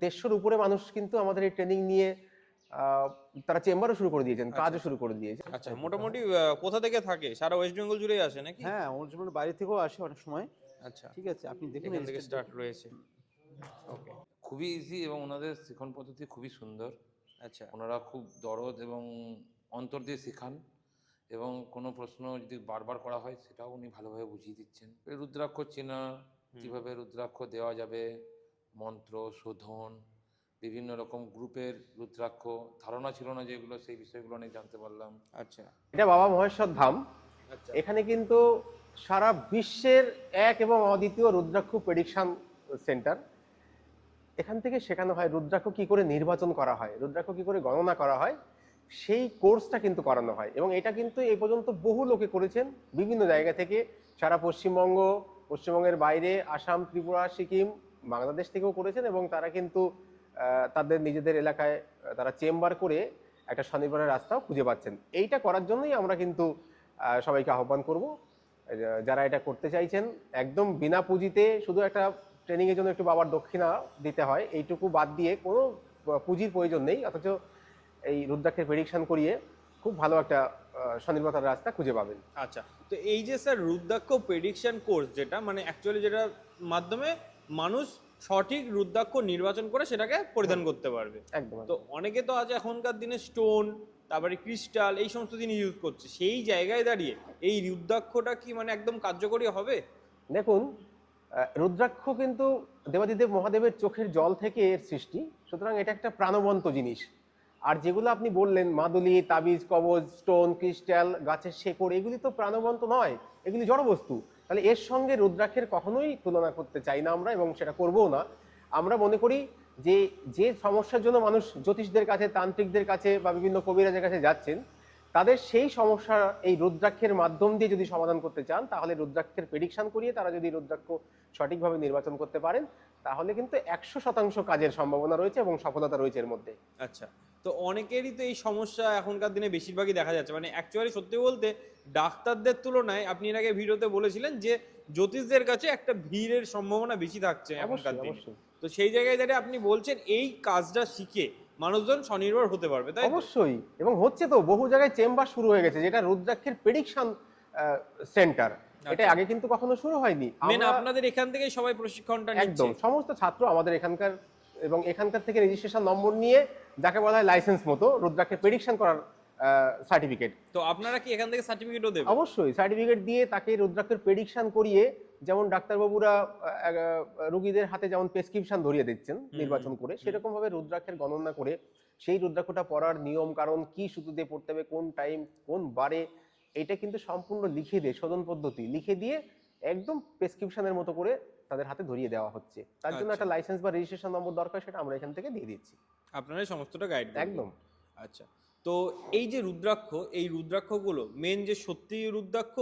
150-র উপরে মানুষ কিন্তু আমাদের এই ট্রেনিং নিয়ে তারা চেম্বারও শুরু করে দিয়েছেন, কাজও শুরু করে দিয়েছে। আচ্ছা, মোটামুটি কোথা থেকে থাকে? সারা ওয়েস্ট বেঙ্গল জুড়েই আসে নাকি? হ্যাঁ, ওয়েস্ট বেঙ্গল বাইরে থেকেও আসে অনেক সময়। আচ্ছা, ঠিক আছে, আপনি দেখুন এখান থেকে স্টার্ট রয়েছে। ওকে। খুবই ইজি এবং ওনাদের শিখন পদ্ধতি খুবই সুন্দর। আচ্ছা, ওনারা খুব দরদ এবং অন্তর দিয়ে শেখান এবং কোনো প্রশ্ন যদি বারবার করা হয় সেটাও উনি ভালোভাবে বুঝিয়ে দিচ্ছেন। এই রুদ্রাক্ষ চেনা, কীভাবে রুদ্রাক্ষ দেওয়া যাবে, মন্ত্র শোধন, বিভিন্ন রকম গ্রুপের রুদ্রাক্ষ, ধারণা ছিল না যেগুলো, সেই বিষয়গুলো অনেক জানতে পারলাম। আচ্ছা, এটা বাবা মহেশ্বর ধাম। আচ্ছা, এখানে কিন্তু সারা বিশ্বের এক এবং অদ্বিতীয় রুদ্রাক্ষ প্রেডিকশন সেন্টার। এখান থেকে শেখানো হয় রুদ্রাক্ষ কি করে নির্বাচন করা হয়, রুদ্রাক্ষ কি করে গণনা করা হয়, সেই কোর্সটা কিন্তু করানো হয়। এবং এটা কিন্তু এই পর্যন্ত বহু লোকে করেছেন বিভিন্ন জায়গা থেকে, সারা পশ্চিমবঙ্গ, পশ্চিমবঙ্গের বাইরে, আসাম, ত্রিপুরা, সিকিম, বাংলাদেশ থেকেও করেছেন। এবং তারা কিন্তু তাদের নিজেদের এলাকায় তারা চেম্বার করে একটা স্বনির্ভরের রাস্তাও খুঁজে পাচ্ছেন। এইটা করার জন্যই আমরা কিন্তু সবাইকে আহ্বান করব, যারা এটা করতে চাইছেন একদম বিনা পুঁজিতে, শুধু একটা ট্রেনিংয়ের জন্য একটু বাবার দক্ষিণা দিতে হয়, এইটুকু বাদ দিয়ে কোনো পুঁজির প্রয়োজন নেই, অথচ এই রুদ্রাক্ষের প্রেডিকশন করিয়ে খুব ভালো একটা স্বনির্ভরতার রাস্তা খুঁজে পাবেন। আচ্ছা। তো এই যে স্যার রুদ্রাক্ষ প্রেডিকশন কোর্স, যেটা মানে অ্যাকচুয়ালি যেটা মাধ্যমে মানুষ সঠিক রুদ্রাক্ষ নির্বাচন করে সেটাকে পরিধান করতে পারবে। একদম। তো অনেকে তো আছে এখনকার দিনে স্টোন, তারপরে ক্রিস্টাল, এই সমস্ত জিনিস ইউজ করছে। সেই জায়গায় দাঁড়িয়ে এই রুদ্রাক্ষটা কি মানে একদম কার্যকরী হবে? দেখুন, রুদ্রাক্ষ কিন্তু দেবাদিদেব মহাদেবের চোখের জল থেকে এর সৃষ্টি, সুতরাং এটা একটা প্রাণবন্ত জিনিস। আর যেগুলো আপনি বললেন, মাদুলি, তাবিজ, কবজ, স্টোন, ক্রিস্টাল, গাছের শেকড়, এগুলি তো প্রাণবন্ত নয়, এগুলি জড়বস্তু। তাহলে এর সঙ্গে রুদ্রাক্ষের কখনোই তুলনা করতে চাই না আমরা, এবং সেটা করবও না। আমরা মনে করি যে যে সমস্যার জন্য মানুষ জ্যোতিষদের কাছে, তান্ত্রিকদের কাছে বা বিভিন্ন কবিরাজের কাছে যাচ্ছেন, তাদের সেই সমস্যা এই রুদ্রাক্ষের মাধ্যম দিয়ে যদি সমাধান করতে চান, তাহলে রুদ্রাক্ষের প্রেডিকশন করিয়ে তারা যদি রুদ্রাক্ষ সঠিকভাবে নির্বাচন করতে পারেন, তাহলে কিন্তু 100% কাজের সম্ভাবনা রয়েছে এবং সফলতা রয়েছে এর মধ্যে। আচ্ছা। তো অনেকেরই তো এই সমস্যা এখনকার দিনে বেশিরভাগই দেখা যাচ্ছে। মানে অ্যাকচুয়ালি সত্যি বলতে ডাক্তারদের তুলনায় আপনি এর আগে ভিডিওতে বলেছিলেন যে জ্যোতিষদের কাছে একটা ভিড়ের সম্ভাবনা বেশি থাকছে এখনকার দিনে। অবশ্যই। তো সেই জায়গায় দাঁড়িয়ে আপনি বলছেন এই কাজটা শিখে মানুষজন স্বনির্ভর হতে পারবে, তাই তো? অবশ্যই, এবং হচ্ছে তো, বহু জায়গায় চেম্বার শুরু হয়ে গেছে যেটা রুদ্রাক্ষের প্রেডিকশন সেন্টার। এটা আগে কিন্তু কখনো শুরু হয়নি। মেন আপনাদের এখান থেকে সবাই প্রশিক্ষণটা নিচ্ছে? একদম, সমস্ত ছাত্র আমাদের এখানকার, এবং এখানকার থেকে রেজিস্ট্রেশন নম্বর নিয়ে, যাকে বলা হয় লাইসেন্স মতো, রুদ্রাক্ষের প্রেডিকশন করার সার্টিফিকেট। তো আপনারা কি এখান থেকে সার্টিফিকেটও দেবেন? অবশ্যই, সার্টিফিকেট দিয়ে তাকে রুদ্রাক্ষের প্রেডিকশন করিয়ে, যেমন ডাক্তারবাবুরা রোগীদের হাতে যেমন প্রেসক্রিপশন ধরিয়ে দিচ্ছেন নির্বাচন করে, সেরকম ভাবে রুদ্রাক্ষের গণনা করে সেই রুদ্রাক্ষটা পড়ার নিয়ম কারণ কি, সুতো দিয়ে পড়তে হবে, কোন টাইম, কোন বারে, এটা কিন্তু সম্পূর্ণ লিখে দিয়ে, শোধন পদ্ধতি লিখে দিয়ে একদম প্রেসক্রিপশনের মতো করে তাদের হাতে ধরিয়ে দেওয়া হচ্ছে। তার জন্য একটা লাইসেন্স বা রেজিস্ট্রেশন নম্বর দরকার, সেটা আমরা এখান থেকে দিয়ে দিচ্ছি। আপনারাই সমস্তটা গাইড করবেন? একদম। আচ্ছা। তো এই যে রুদ্রাক্ষ, এই রুদ্রাক্ষগুলো মেন যে সত্যি রুদ্রাক্ষ,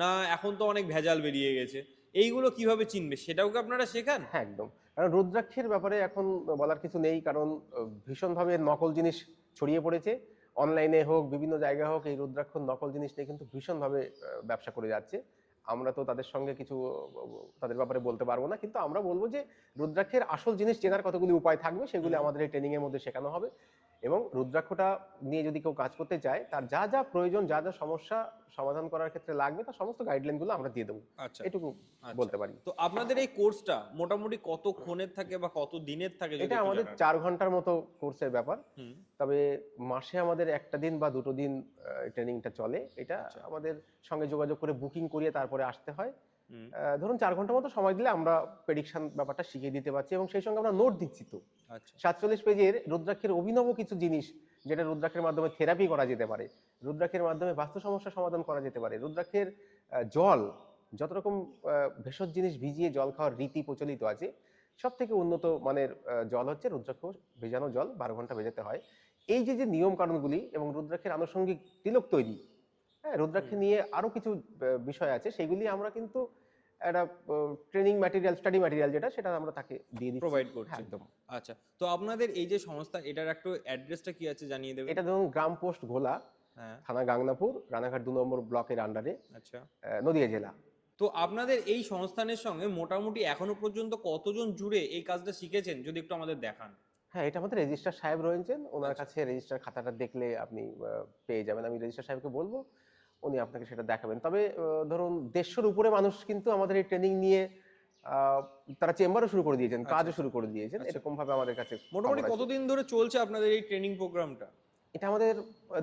না এখন তো অনেক ভেজাল বেরিয়ে গেছে, এইগুলো কিভাবে চিনবে সেটাও কি আপনারা শেখান? হ্যাঁ, একদম। কারণ রুদ্রাক্ষের ব্যাপারে এখন বলার কিছু নেই, কারণ ভীষণভাবে নকল জিনিস ছড়িয়ে পড়েছে। অনলাইনে হোক, বিভিন্ন জায়গায় হোক, এই রুদ্রাক্ষ নকল জিনিস নিয়ে কিন্তু ভীষণভাবে ব্যবসা করে যাচ্ছে। আমরা তো তাদের সঙ্গে কিছু তাদের ব্যাপারে বলতে পারবো না, কিন্তু আমরা বলবো যে রুদ্রাক্ষের আসল জিনিস চেনার কতগুলি উপায় থাকবে, সেগুলি আমাদের এই ট্রেনিংয়ের মধ্যে শেখানো হবে। এবং রুদ্রাক্ষটা নিয়ে যদি কেউ কাজ করতে চায়, তার যা যা প্রয়োজন, যা যা সমস্যা সমাধান করার ক্ষেত্রে লাগবে, তার সমস্ত গাইডলাইনগুলো আমরা দিয়ে দেবো। আচ্ছা, এটুকু বলতে পারি। তো আপনাদের এই কোর্সটা মোটামুটি কতক্ষণের থাকে বা কত দিনের থাকে? এটা আমাদের 4 ঘন্টার মতো কোর্সের ব্যাপার। তবে মাসে আমাদের একটা দিন বা দুটো দিন ট্রেনিংটা চলে। এটা আমাদের সঙ্গে যোগাযোগ করে বুকিং করিয়ে তারপরে আসতে হয়। ধরুন 4 ঘন্টা মতো সময় দিলে আমরা প্রেডিকশন ব্যাপারটা শিখিয়ে দিতে পারছি, এবং সেই সঙ্গে আমরা নোট দিচ্ছি তো। 47 পেজের রুদ্রাক্ষের অভিনব কিছু জিনিস, যেটা রুদ্রাক্ষের মাধ্যমে থেরাপি করা যেতে পারে, রুদ্রাক্ষের মাধ্যমে বাস্তু সমস্যা সমাধান করা যেতে পারে, রুদ্রাক্ষের জল, যত রকম ভেষজ জিনিস ভিজিয়ে জল খাওয়ার রীতি প্রচলিত আছে, সব থেকে উন্নত মানের জল হচ্ছে রুদ্রাক্ষ ভেজানো জল, 12 ঘন্টা ভেজাতে হয়। এই যে যে নিয়ম কানুনগুলি এবং রুদ্রাক্ষের আনুষঙ্গিক তিলক তৈরি, হ্যাঁ, রুদ্রাক্ষে নিয়ে আরো কিছু বিষয় আছে, সেগুলি আমরা কিন্তু একটা ট্রেনিং ম্যাটেরিয়াল, স্টাডি ম্যাটেরিয়াল যেটা, সেটা আমরা তাকে দিয়ে দিচ্ছি, প্রোভাইড করছি। একদম। আচ্ছা, তো আপনাদের এই যে সংস্থা, এটার একটু অ্যাড্রেসটা কি আছে জানিয়ে দেবেন? এটা ধরুন গ্রাম পোস্ট ঘোলা, হ্যাঁ, থানা গাংনাপুর, রানাঘাট 2 নম্বর ব্লকের আন্ডারে, আচ্ছা, নদিয়া জেলা। তো আপনাদের এই সংস্থানের সঙ্গে মোটামুটি এখনো পর্যন্ত কতজন জুড়ে এই কাজটা শিখেছেন যদি একটু আমাদের দেখান। হ্যাঁ, এটা আমাদের রেজিস্ট্রার সাহেব রয়েছেন, ওনার আচ্ছা। কাছে রেজিস্ট্রার খাতাটা দেখলে আপনি পেয়ে যাবেন। আমি রেজিস্ট্রার সাহেবকে বলবো, উনি আপনাকে সেটা দেখাবেন। তবে ধরুন 150-র উপরে মানুষ কিন্তু আমাদের এই ট্রেনিং নিয়ে আহ, তারা চেম্বারও শুরু করে দিয়েছেন, আচ্ছা, কাজও শুরু করে দিয়েছেন। আচ্ছা। এরকম ভাবে আমাদের কাছে মোটামুটি খবর আছে। কতদিন ধরে চলছে আপনাদের এই ট্রেনিং প্রোগ্রামটা? এটা আমাদের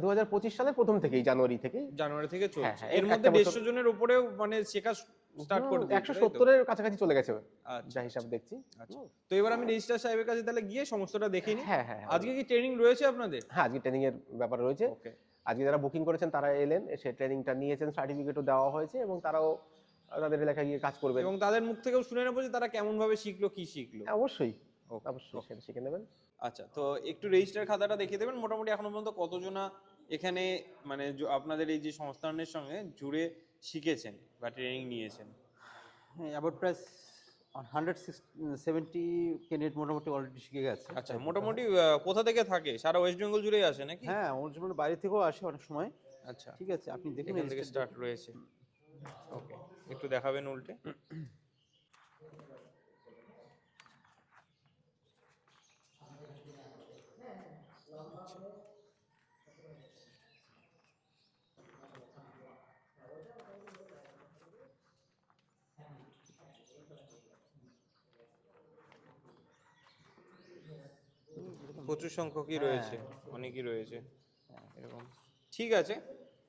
2025 সালের প্রথম থেকেই, জানুয়ারি থেকেই। জানুয়ারি থেকে হ্যাঁ, চলছে। হ্যাঁ, এর মধ্যে একটা বছর- 150 জনের উপরেও মানে শেখা স্টার্ট করে দিয়েছে, তাই তো? 170-এর কাছাকাছি চলে গেছে, আচ্ছা, যা হিসাব দেখছি। আচ্ছা। তো এবার আমি রেজিস্ট্রার সাহেবের কাছে তাহলে গিয়ে সমস্তটা দেখে নিই। হ্যাঁ, হ্যাঁ, হ্যাঁ। আজকে কি ট্রেনিং রয়েছে আপনাদের? হ্যাঁ, আজকে ট্রেনিং এর ব্যাপার রয়েছে। ওকে। আজকে যারা বুকিং করেছেন তারা এলেন, এসে ট্রেনিংটা নিয়েছেন, সার্টিফিকেটও দেওয়া হয়েছে এবং তারাও তাদের এলাকায় গিয়ে কাজ করবেন। এবং তাদের মুখ থেকেও শুনে নেবো যে তারা কেমন ভাবে শিখলো, কি শিখলো। হ্যাঁ, অবশ্যই ওকে, অবশ্যই ওকে। সেটা শিখে নেবেন। আচ্ছা, তো একটু রেজিস্টার খাতাটা দেখিয়ে দেবেন। মোটামুটি এখনো পর্যন্ত কতজনা এখানে মানে আপনাদের এই যে সংস্থানের সঙ্গে জুড়ে শিখেছেন বা ট্রেনিং নিয়েছেন? হ্যাঁ, অ্যাবাউট প্রায় 170 ক্যান্ডিডেট মোটামুটি অলরেডি শিখে গেছে। আচ্ছা, মোটামুটি কোথা থেকে থাকে? সারা ওয়েস্ট বেঙ্গল জুড়েই আসে নাকি? হ্যাঁ, ওর জন্য বাইরে থেকেও আসে অনেক সময়। আচ্ছা, ঠিক আছে, আপনি দেখুন এখান থেকে register স্টার্ট রয়েছে। ওকে, একটু দেখাবেন উল্টে। প্রচুর সংখ্যকই রয়েছে, অনেকই রয়েছে এরকম। ঠিক আছে,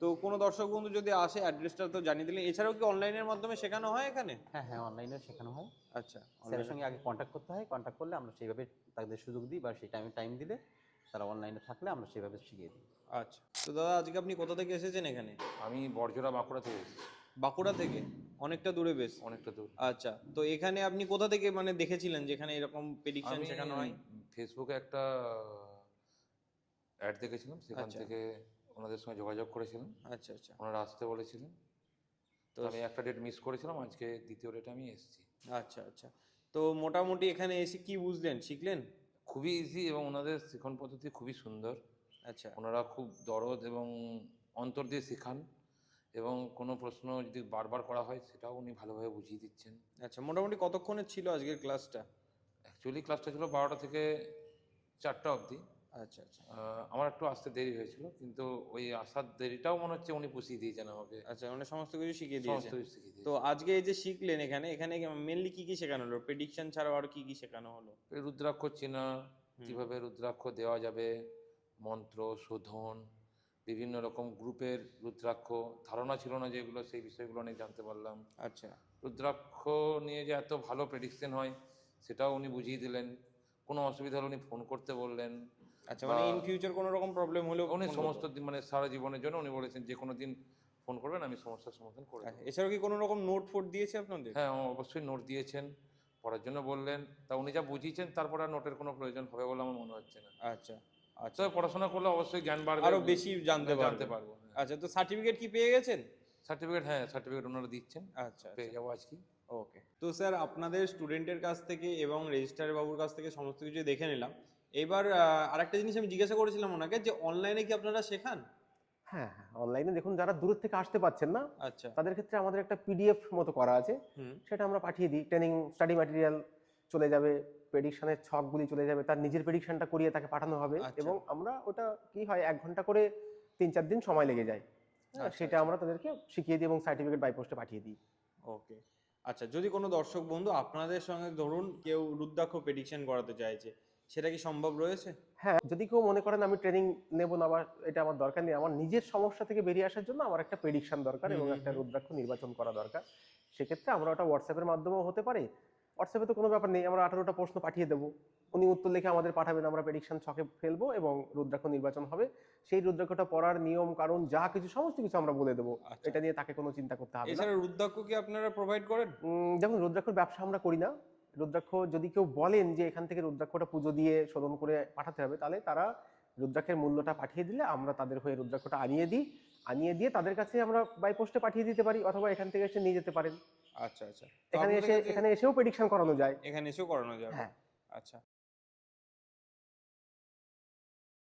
তো কোনো দর্শক বন্ধু যদি আসে অ্যাড্রেসটা তো জানিয়ে দিলেন। এছাড়াও কি অনলাইনের মাধ্যমে শেখানো হয় এখানে? হ্যাঁ, হ্যাঁ, অনলাইনেও শেখানো হয়। আচ্ছা, স্যারের সঙ্গে আগে কন্ট্যাক্ট করতে হয়, কন্ট্যাক্ট করলে আমরা সেইভাবে তাদের সুযোগ দিই বা সেই টাইম দিলে তারা অনলাইনে থাকলে আমরা সেভাবে শিখিয়ে দিই। আচ্ছা। তো দাদা আজকে আপনি কোথা থেকে এসেছেন এখানে? আমি বড়জোড়া বাঁকুড়া থেকে এসেছি, বাঁকুড়া থেকে? অনেকটা দূরে বেশ। অনেকটা দূর। আচ্ছা, তো এখানে আপনি কোথা থেকে মানে দেখেছিলেন যেখানে এরকম প্রেডিকশন আমি শেখানো হয়? ফেসবুকে একটা অ্যাড দেখেছিলাম, সেখান আচ্ছা। থেকে ওনাদের সঙ্গে যোগাযোগ করেছিলাম। আচ্ছা, আচ্ছা। ওনারা আসতে বলেছিলেন, তো আমি একটা ডেট মিস করেছিলাম, আজকে দ্বিতীয় ডেটে আমি এসেছি। আচ্ছা, আচ্ছা। তো মোটামুটি এখানে এসে কি বুঝলেন, শিখলেন? খুবই ইজি এবং ওনাদের শিক্ষণ পদ্ধতি খুবই সুন্দর। আচ্ছা, ওনারা খুব দরদ এবং অন্তর দিয়ে শেখান এবং কোনো প্রশ্ন যদি বারবার করা হয় সেটাও উনি ভালোভাবে বুঝিয়ে দিচ্ছেন। আচ্ছা। মোটামুটি কতক্ষণের ছিল আজকের ক্লাসটা? অ্যাকচুয়ালি ক্লাসটা ছিল 12টা থেকে 4টা অবধি। আচ্ছা, আচ্ছা। আমার একটু আসতে দেরি হয়েছিল, কিন্তু ওই আসার দেরিটাও মনে হচ্ছে উনি বুঝিয়ে দিয়েছেন আমাকে, আচ্ছা, মানে সমস্ত কিছু শিখিয়ে সমস্ত দিয়েছেন। কিছু শিখিয়ে তো দিয়েছেন। আজকে এই যে শিখলেন এখানে, এখানে মেনলি কি কি শেখানো হলো? প্রেডিকশন ছাড়াও আর কি কি শেখানো হলো? এই রুদ্রাক্ষ চেনা, কিভাবে রুদ্রাক্ষ দেওয়া যাবে, মন্ত্র শোধন, বিভিন্ন রকম গ্রুপের রুদ্রাক্ষ, ধারণা ছিল না যেগুলো, সেই বিষয়গুলো অনেক জানতে পারলাম। আচ্ছা, রুদ্রাক্ষ নিয়ে যে এত ভালো প্রেডিকশন হয় সেটাও উনি বুঝিয়ে দিলেন। কোনো অসুবিধা হলে উনি ফোন করতে বললেন। আচ্ছা। মানে ইন ফিউচার কোনো রকম প্রবলেম হলেও উনি phone সমস্ত করতে দিন মানে সারা জীবনের জন্য উনি বলেছেন যে কোনো দিন ফোন করবেন, আমি সমস্যার সমাধান করে পারবেন। দেবো। আচ্ছা, এছাড়াও কি কোনো রকম নোট ফোট দিয়েছে আপনাদের? হ্যাঁ, অবশ্যই নোট দিয়েছেন, পড়ার জন্য বললেন। তা উনি যা বুঝিয়েছেন তারপর আর নোটের কোনো প্রয়োজন হবে বলে আমার মনে হচ্ছে না। আচ্ছা, আচ্ছা। আচ্ছা, পড়াশোনা করলে অবশ্যই জ্ঞান বাড়বে, আরো বেশি জানতে জানতে পারবো। পারবো। আচ্ছা, তো সার্টিফিকেট কি পেয়ে গেছেন? সার্টিফিকেট, হ্যাঁ সার্টিফিকেট ওনারা দিচ্ছেন, আচ্ছা, পেয়ে আচ্ছা। যাবো আজকে। ওকে। তো স্যার আপনাদের স্টুডেন্টের কাছ থেকে এবং রেজিস্ট্রার বাবুর কাছ থেকে সমস্ত কিছু দেখে নিলাম। এবার আরেকটা জিনিস আমি জিজ্ঞাসা করেছিলাম ওনাকে যে অনলাইনে কি আপনারা শেখান? হ্যাঁ, হ্যাঁ, অনলাইনে দেখুন, যারা দূর থেকে আসতে পারছেন না আচ্ছা। তাদের ক্ষেত্রে আমাদের একটা পিডিএফ মতো করা আছে, হুম। সেটা আমরা পাঠিয়ে দিই। ট্রেনিং স্টাডি ম্যাটেরিয়াল চলে যাবে, প্রেডিকশনের ছকগুলি চলে যাবে, তার নিজের প্রেডিকশনটা করিয়ে তাকে পাঠানো হবে আচ্ছা। এবং আমরা ওটা কি হয় 1 ঘন্টা করে 3-4 দিন সময় লেগে যায়। হ্যাঁ, আচ্ছা, সেটা আচ্ছা। আমরা তাদেরকে শিখিয়ে দিই এবং সার্টিফিকেট বাই পোস্টে পাঠিয়ে দিই। ওকে। আচ্ছা, যদি কোনো দর্শক বন্ধু আপনাদের সঙ্গে ধরুন কেউ রুদ্রাক্ষ প্রেডিকশন করাতে চাইছে, সেটা কি সম্ভব রয়েছে? হ্যাঁ, যদি কেউ মনে করেন আমি ট্রেনিং নেব না বা এটা আমার দরকার নেই, আমার নিজের সমস্যা থেকে বেরিয়ে আসার জন্য আমার একটা প্রেডিকশন দরকার এবং একটা রুদ্রাক্ষ নির্বাচন করা দরকার, সেক্ষেত্রে আমরা ওটা হোয়াটসঅ্যাপের মাধ্যমেও হতে পারে। হোয়াটসঅ্যাপে তো কোনো ব্যাপার নেই, আমরা 18টা প্রশ্ন পাঠিয়ে দেবো, উনি উত্তর লিখে আমাদের পাঠাবেন, আমরা প্রেডিকশন ছকে ফেলবো এবং রুদ্রাক্ষ নির্বাচন হবে। সেই রুদ্রাক্ষটা পড়ার নিয়ম কারণ যা কিছু সমস্ত কিছু আমরা বলে দেবো, আচ্ছা। এটা নিয়ে তাকে কোনো চিন্তা করতে হবে না। এছাড়া রুদ্রাক্ষ কি আপনারা প্রোভাইড করেন? দেখুন, রুদ্রাক্ষর ব্যবসা আমরা করি না। রুদ্রাক্ষ যদি কেউ বলেন যে এখান থেকে রুদ্রাক্ষটা পুজো দিয়ে শোধন করে পাঠাতে হবে, তাহলে তারা রুদ্রাক্ষের মূল্যটা পাঠিয়ে দিলে আমরা তাদের হয়ে রুদ্রাক্ষটা আনিয়ে দিই, আনিয়ে দিয়ে তাদের কাছে আমরা বাই পোস্টে পাঠিয়ে দিতে পারি, অথবা এখান থেকে এসে নিয়ে যেতে পারেন। আচ্ছা, আচ্ছা। তো এখানে আপনাদের এসে কাছে এখানে এসেও প্রেডিকশন করানো যায়। এখানে এসেও করানো যাবে? হ্যাঁ। আচ্ছা।